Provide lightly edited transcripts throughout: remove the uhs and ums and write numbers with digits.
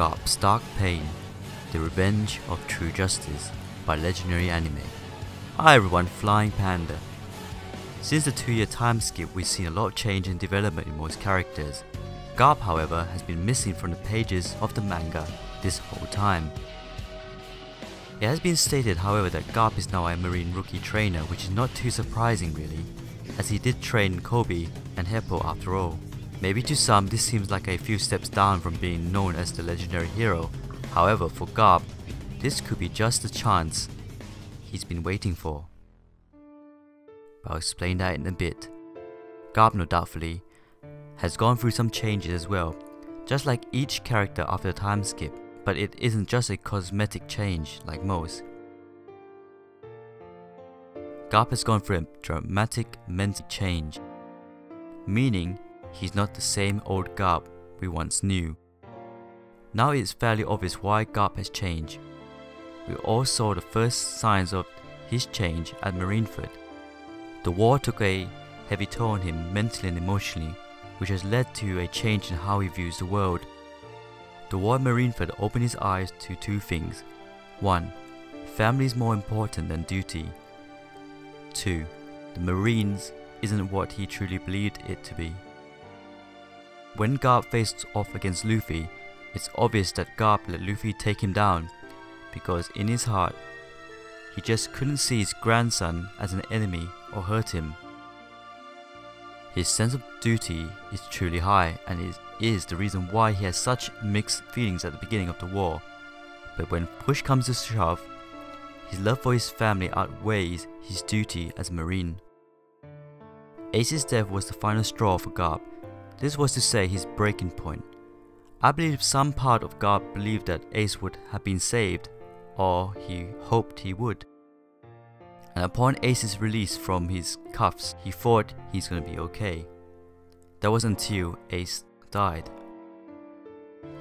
Garp's Dark Pain, The Revenge of True Justice by Legendary Anime. Hi everyone, Flying Panda. Since the 2-year time skip, we've seen a lot of change and development in most characters. Garp, however, has been missing from the pages of the manga this whole time. It has been stated, however, that Garp is now a Marine rookie trainer, which is not too surprising really, as he did train Kobe and Heppo after all. Maybe to some this seems like a few steps down from being known as the legendary hero. However, for Garp, this could be just the chance he's been waiting for. I'll explain that in a bit. Garp, no doubtfully, has gone through some changes as well, just like each character after the time skip, but it isn't just a cosmetic change like most. Garp has gone through a dramatic mental change, meaning he's not the same old Garp we once knew. Now it is fairly obvious why Garp has changed. We all saw the first signs of his change at Marineford. The war took a heavy toll on him mentally and emotionally, which has led to a change in how he views the world. The war at Marineford opened his eyes to two things. 1. Family is more important than duty. 2. The Marines isn't what he truly believed it to be. When Garp faced off against Luffy, it's obvious that Garp let Luffy take him down, because in his heart, he just couldn't see his grandson as an enemy or hurt him. His sense of duty is truly high, and it is the reason why he has such mixed feelings at the beginning of the war. But when push comes to shove, his love for his family outweighs his duty as a Marine. Ace's death was the final straw for Garp. This was to say his breaking point. I believe some part of Garp believed that Ace would have been saved, or he hoped he would. And upon Ace's release from his cuffs, he thought he's gonna be okay. That was until Ace died.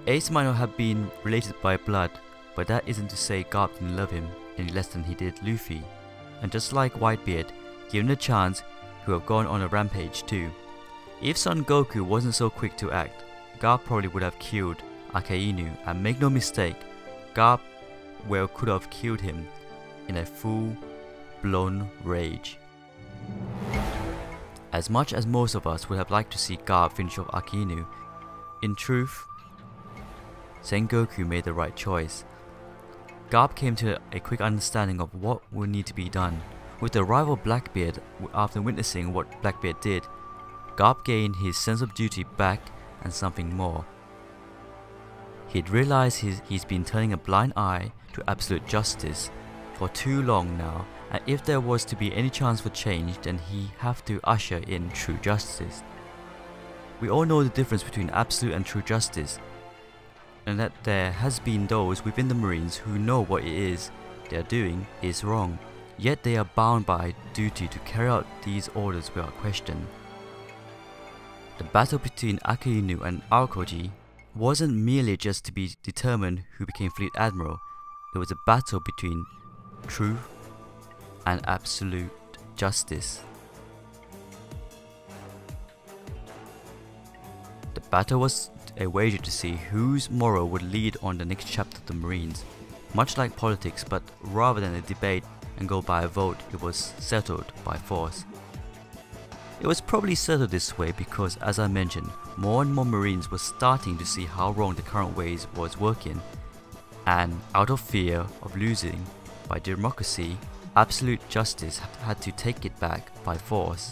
Ace might not have been related by blood, but that isn't to say Garp didn't love him any less than he did Luffy. And just like Whitebeard, given a chance, he would have gone on a rampage too. If Son Goku wasn't so quick to act, Garp probably would have killed Akainu, and make no mistake, Garp well could have killed him in a full-blown rage. As much as most of us would have liked to see Garp finish off Akainu, in truth, Sengoku made the right choice. Garp came to a quick understanding of what would need to be done. With the arrival of Blackbeard, after witnessing what Blackbeard did, Garp gained his sense of duty back and something more. He'd realized he's been turning a blind eye to absolute justice for too long now, and if there was to be any chance for change, then he have to usher in true justice. We all know the difference between absolute and true justice, and that there has been those within the Marines who know what it is they are doing is wrong, yet they are bound by duty to carry out these orders without question. The battle between Akainu and Aokoji wasn't merely just to be determined who became Fleet Admiral, it was a battle between truth and absolute justice. The battle was a wager to see whose moral would lead on the next chapter of the Marines. Much like politics, but rather than a debate and go by a vote, it was settled by force. It was probably settled this way because, as I mentioned, more and more Marines were starting to see how wrong the current ways was working, and out of fear of losing by democracy, absolute justice had to take it back by force.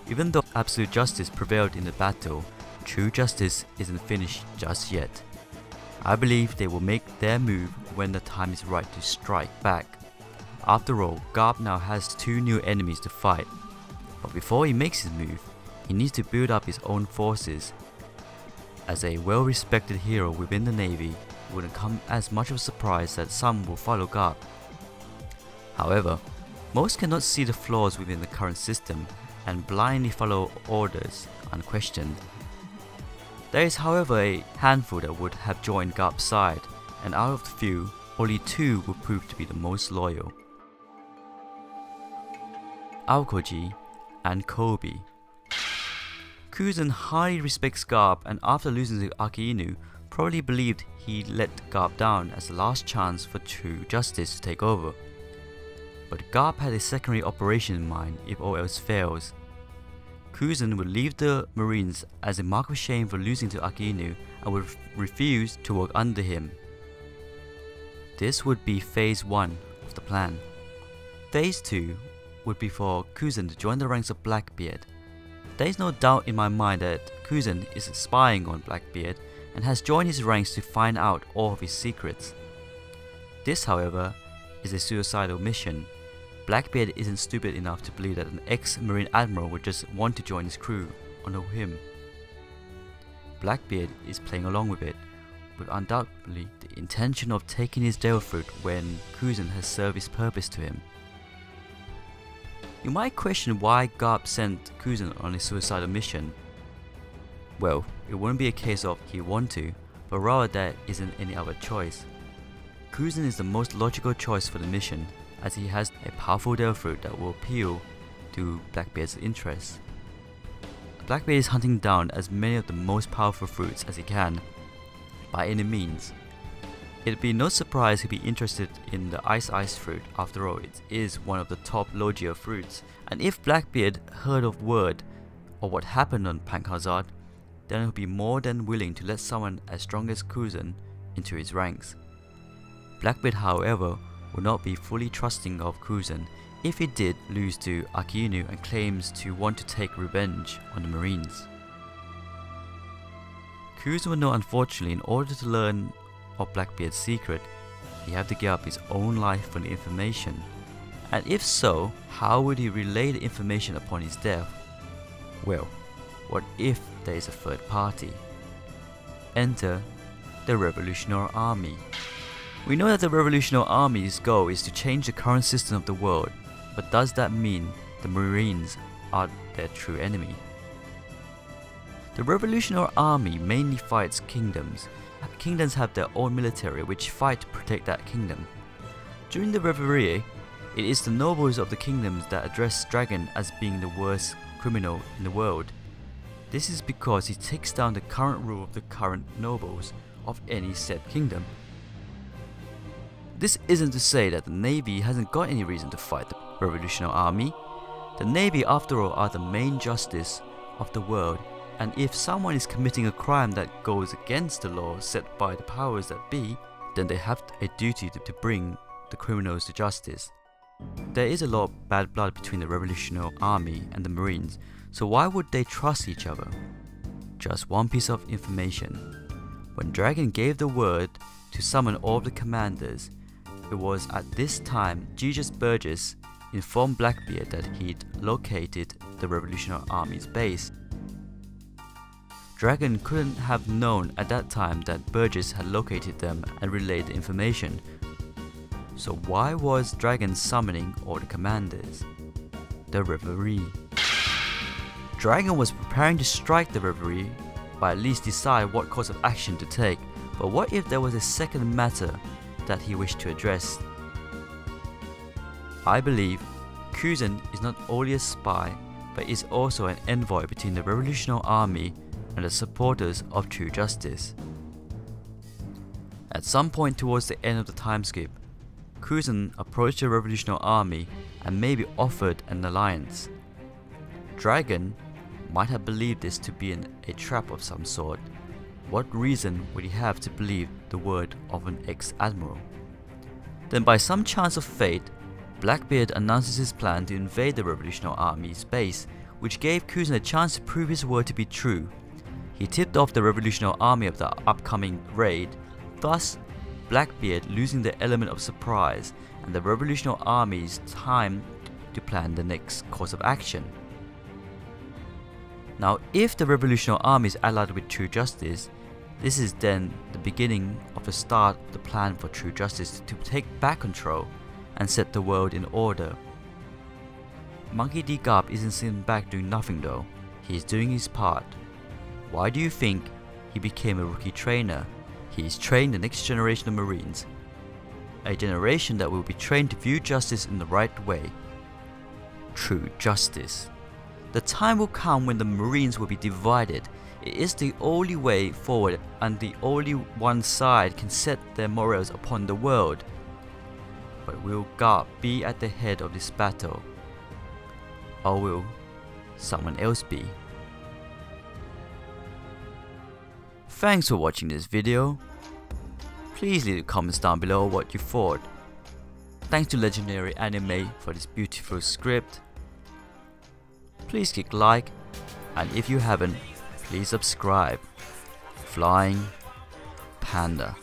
Even though absolute justice prevailed in the battle, true justice isn't finished just yet. I believe they will make their move when the time is right to strike back. After all, Garp now has two new enemies to fight. But before he makes his move, he needs to build up his own forces. As a well-respected hero within the Navy, it wouldn't come as much of a surprise that some will follow Garp. However, most cannot see the flaws within the current system and blindly follow orders unquestioned. There is, however, a handful that would have joined Garp's side, and out of the few, only 2 would prove to be the most loyal. Aokoji and Kobe. Kuzan highly respects Garp, and after losing to Aki Inu, probably believed he let Garp down as the last chance for true justice to take over. But Garp had a secondary operation in mind if all else fails. Kuzan would leave the Marines as a mark of shame for losing to Aki Inu and would refuse to work under him. This would be phase 1 of the plan. Phase 2 would be for Kuzan to join the ranks of Blackbeard. There is no doubt in my mind that Kuzan is spying on Blackbeard and has joined his ranks to find out all of his secrets. This, however, is a suicidal mission. Blackbeard isn't stupid enough to believe that an ex-Marine Admiral would just want to join his crew on a whim. Blackbeard is playing along with it, with undoubtedly the intention of taking his devil fruit when Kuzan has served his purpose to him. You might question why Garp sent Kuzan on a suicidal mission. Well, it wouldn't be a case of he want to, but rather there isn't any other choice. Kuzan is the most logical choice for the mission, as he has a powerful devil fruit that will appeal to Blackbeard's interests. Blackbeard is hunting down as many of the most powerful fruits as he can, by any means. It'd be no surprise he'd be interested in the Ice fruit. After all, it is one of the top Logia fruits, and if Blackbeard heard of word or what happened on Pankazad, then he'll be more than willing to let someone as strong as Kuzan into his ranks. Blackbeard, however, would not be fully trusting of Kuzan if he did lose to Aki Inu and claims to want to take revenge on the Marines. Kuzan would know, unfortunately, in order to learn of Blackbeard's secret, he had to give up his own life for the information. And if so, how would he relay the information upon his death? Well, what if there is a third party? Enter the Revolutionary Army. We know that the Revolutionary Army's goal is to change the current system of the world, but does that mean the Marines are their true enemy? The Revolutionary Army mainly fights kingdoms. Kingdoms have their own military which fight to protect that kingdom. During the Reverie, it is the nobles of the kingdoms that address Dragon as being the worst criminal in the world. This is because he takes down the current rule of the current nobles of any said kingdom. This isn't to say that the Navy hasn't got any reason to fight the Revolutionary Army. The Navy, after all, are the main justice of the world, and if someone is committing a crime that goes against the law set by the powers that be, then they have a duty to bring the criminals to justice. There is a lot of bad blood between the Revolutionary Army and the Marines, so why would they trust each other? Just one piece of information. When Dragon gave the word to summon all of the commanders, it was at this time Jesus Burgess informed Blackbeard that he'd located the Revolutionary Army's base. Dragon couldn't have known at that time that Burgess had located them and relayed the information. So why was Dragon summoning all the commanders? The Reverie. Dragon was preparing to strike the Reverie, but at least decide what course of action to take. But what if there was a second matter that he wished to address? I believe Kuzan is not only a spy, but is also an envoy between the Revolutionary Army and the supporters of true justice. At some point towards the end of the time skip, Kuzan approached the Revolutionary Army and maybe offered an alliance. Dragon might have believed this to be a trap of some sort. What reason would he have to believe the word of an ex-admiral? Then by some chance of fate, Blackbeard announces his plan to invade the Revolutionary Army's base, which gave Kuzan a chance to prove his word to be true. He tipped off the Revolutionary Army of the upcoming raid, thus Blackbeard losing the element of surprise and the Revolutionary Army's time to plan the next course of action. Now, if the Revolutionary Army is allied with True Justice, this is then the beginning of the start of the plan for True Justice to take back control and set the world in order. Monkey D. Garp isn't sitting back doing nothing though, he is doing his part. Why do you think he became a rookie trainer? He is training the next generation of Marines, a generation that will be trained to view justice in the right way. True justice. The time will come when the Marines will be divided. It is the only way forward, and the only one side can set their morals upon the world. But will Garp be at the head of this battle? Or will someone else be? Thanks for watching this video. Please leave comments down below what you thought. Thanks to Legendary Anime for this beautiful script. Please click like, and if you haven't, please subscribe. Flying Panda.